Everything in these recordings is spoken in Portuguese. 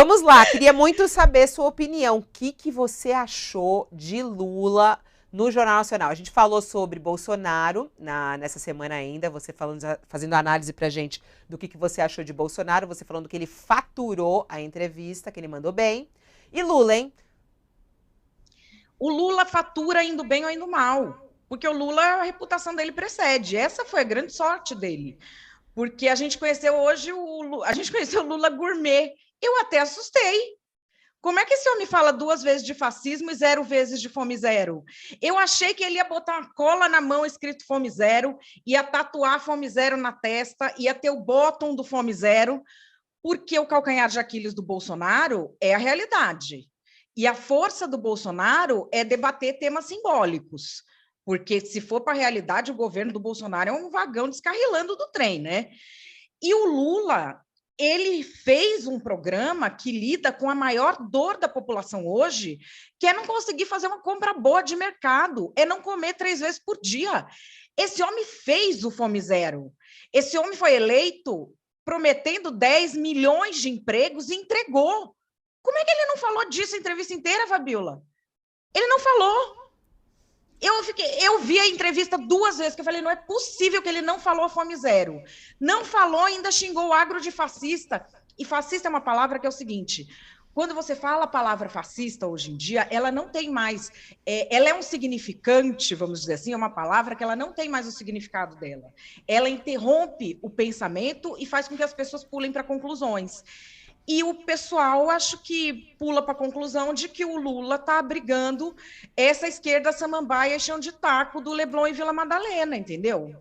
Vamos lá, queria muito saber sua opinião. O que você achou de Lula no Jornal Nacional? A gente falou sobre Bolsonaro nessa semana ainda, você falando, fazendo análise pra gente do que você achou de Bolsonaro, você falando que ele faturou a entrevista, que ele mandou bem. E Lula, hein? O Lula fatura indo bem ou indo mal, porque o Lula, a reputação dele precede. Essa foi a grande sorte dele. Porque a gente conheceu hoje a gente conheceu o Lula gourmet. Eu até assustei. Como é que esse homem fala 2 vezes de fascismo e 0 vezes de fome zero? Eu achei que ele ia botar uma cola na mão escrito fome zero, ia tatuar fome zero na testa, ia ter o bottom do fome zero, porque o calcanhar de Aquiles do Bolsonaro é a realidade. E a força do Bolsonaro é debater temas simbólicos. Porque se for para a realidade, o governo do Bolsonaro é um vagão descarrilando do trem, né? E o Lula, ele fez um programa que lida com a maior dor da população hoje, que é não conseguir fazer uma compra boa de mercado, é não comer 3 vezes por dia. Esse homem fez o Fome Zero. Esse homem foi eleito prometendo 10 milhões de empregos e entregou. Como é que ele não falou disso a entrevista inteira, Fabiola? Ele não falou. Eu vi a entrevista 2 vezes, que eu falei, não é possível que ele não falou fome zero. Não falou, ainda xingou o agro de fascista. E fascista é uma palavra que é o seguinte, quando você fala a palavra fascista hoje em dia, ela não tem mais, ela é um significante, vamos dizer assim, é uma palavra que ela não tem mais o significado dela. Ela interrompe o pensamento e faz com que as pessoas pulem para conclusões. E o pessoal, acho que pula para a conclusão de que o Lula está abrigando essa esquerda samambaia e chão de taco do Leblon e Vila Madalena, entendeu?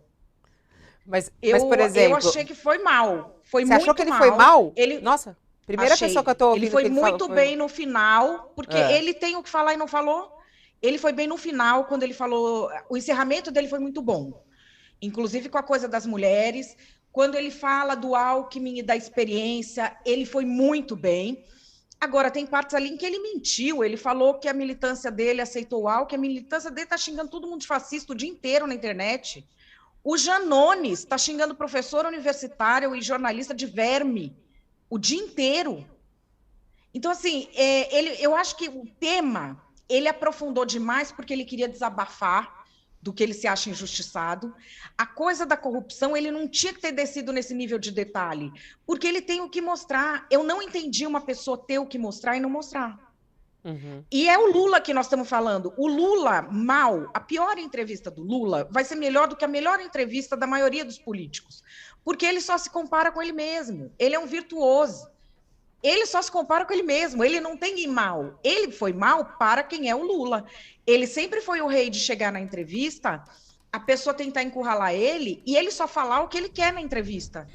Mas, por Eu exemplo, achei que foi mal, foi você achou que muito ele foi mal. mal? Ele Nossa, primeira pessoa que eu achei. tô Ele ouvindo foi que ele fala muito foi mal. bem no final, porque É. ele tem o que falar e não falou. Ele foi bem no final, quando ele falou. O encerramento dele foi muito bom, inclusive com a coisa das mulheres. Quando ele fala do Alckmin e da experiência, ele foi muito bem. Agora, tem partes ali em que ele mentiu. Ele falou que a militância dele aceitou o Alckmin, a militância dele está xingando todo mundo de fascista o dia inteiro na internet. O Janones está xingando professor universitário e jornalista de verme o dia inteiro. Então, assim, eu acho que o tema ele aprofundou demais porque ele queria desabafar do que ele se acha injustiçado. A coisa da corrupção, ele não tinha que ter descido nesse nível de detalhe, porque ele tem o que mostrar. Eu não entendi uma pessoa ter o que mostrar e não mostrar. Uhum. E é o Lula que nós estamos falando. O Lula, mal, a pior entrevista do Lula vai ser melhor do que a melhor entrevista da maioria dos políticos, porque ele só se compara com ele mesmo. Ele é um virtuoso. Ele só se compara com ele mesmo, ele não tem mal. Ele foi mal para quem é o Lula. Ele sempre foi o rei de chegar na entrevista, a pessoa tentar encurralar ele e ele só falar o que ele quer na entrevista.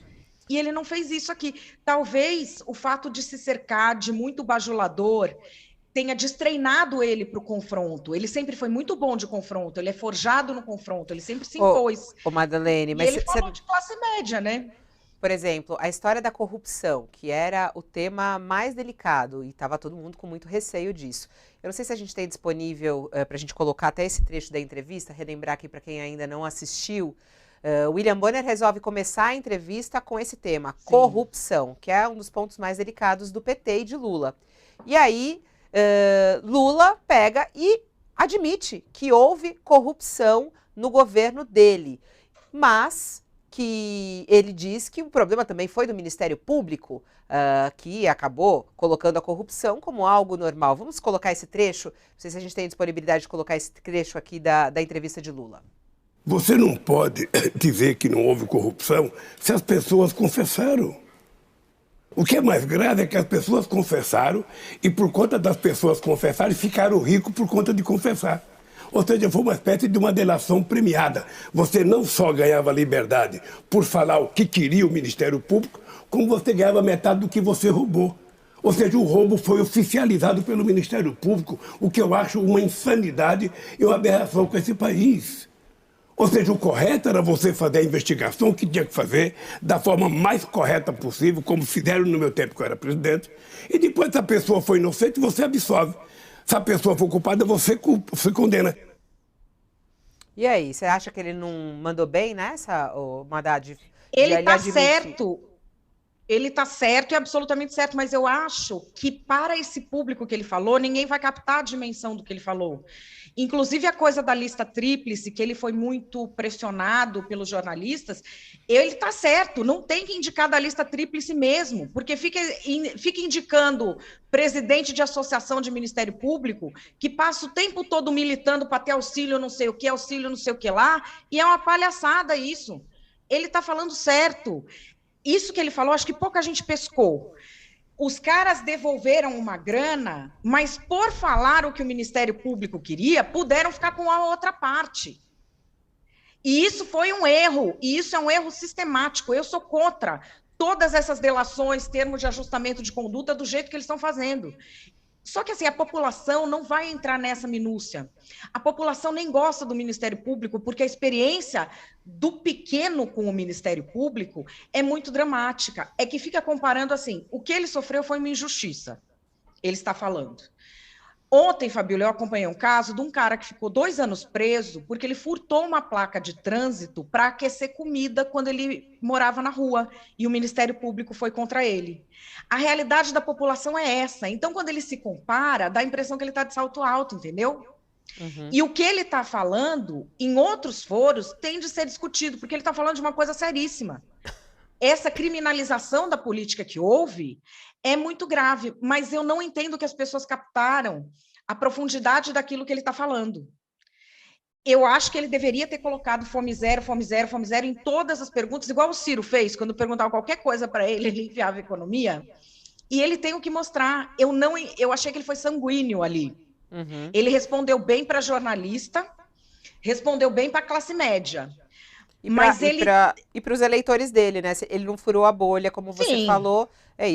E ele não fez isso aqui. Talvez o fato de se cercar de muito bajulador tenha destreinado ele para o confronto. Ele sempre foi muito bom de confronto, ele é forjado no confronto, ele sempre se Ô, impôs. ô Madeleine, E mas ele você, falou de classe média, né? por exemplo, a história da corrupção, que era o tema mais delicado e estava todo mundo com muito receio disso. Eu não sei se a gente tem disponível para a gente colocar até esse trecho da entrevista, relembrar aqui para quem ainda não assistiu. William Bonner resolve começar a entrevista com esse tema, Sim. corrupção, que é um dos pontos mais delicados do PT e de Lula. E aí, Lula pega e admite que houve corrupção no governo dele, mas que ele diz que o problema também foi do Ministério Público, que acabou colocando a corrupção como algo normal. Vamos colocar esse trecho? Não sei se a gente tem disponibilidade de colocar esse trecho aqui da entrevista de Lula. Você não pode dizer que não houve corrupção se as pessoas confessaram. O que é mais grave é que as pessoas confessaram e, por conta das pessoas confessarem, ficaram ricos por conta de confessar. Ou seja, foi uma espécie de uma delação premiada. Você não só ganhava liberdade por falar o que queria o Ministério Público, como você ganhava metade do que você roubou. Ou seja, o roubo foi oficializado pelo Ministério Público, o que eu acho uma insanidade e uma aberração com esse país. Ou seja, o correto era você fazer a investigação que tinha que fazer da forma mais correta possível, como fizeram no meu tempo que eu era presidente, e depois, se a pessoa foi inocente, você absolve. Se a pessoa for culpada, você condena. E aí, você acha que ele não mandou bem nessa, Haddad? Ele Ele tá admite? certo. Ele está certo e absolutamente certo, mas eu acho que para esse público que ele falou, ninguém vai captar a dimensão do que ele falou. Inclusive a coisa da lista tríplice, que ele foi muito pressionado pelos jornalistas, ele está certo, não tem que indicar da lista tríplice mesmo, porque fica indicando presidente de associação de Ministério Público, que passa o tempo todo militando para ter auxílio não sei o que lá, e é uma palhaçada isso. Ele está falando certo. Isso que ele falou, acho que pouca gente pescou. Os caras devolveram uma grana, mas por falar o que o Ministério Público queria, puderam ficar com a outra parte. E isso foi um erro, e isso é um erro sistemático. Eu sou contra todas essas delações, termos de ajustamento de conduta do jeito que eles estão fazendo. Só que assim, a população não vai entrar nessa minúcia. A população nem gosta do Ministério Público, porque a experiência do pequeno com o Ministério Público é muito dramática. É que fica comparando assim, o que ele sofreu foi uma injustiça. Ele está falando. Ontem, Fabíola, eu acompanhei um caso de um cara que ficou 2 anos preso porque ele furtou uma placa de trânsito para aquecer comida quando ele morava na rua e o Ministério Público foi contra ele. A realidade da população é essa. Então, quando ele se compara, dá a impressão que ele está de salto alto, entendeu? Uhum. E o que ele está falando, em outros foros, tem de ser discutido, porque ele está falando de uma coisa seríssima. Essa criminalização da política que houve é muito grave, mas eu não entendo que as pessoas captaram a profundidade daquilo que ele está falando. Eu acho que ele deveria ter colocado fome zero em todas as perguntas, igual o Ciro fez, quando perguntavam qualquer coisa para ele, ele enfiava economia, e ele tem o que mostrar. Eu achei que ele foi sanguíneo ali. Uhum. Ele respondeu bem para jornalista, respondeu bem para a classe média. E para os eleitores dele, né? Ele não furou a bolha, como você Sim. falou.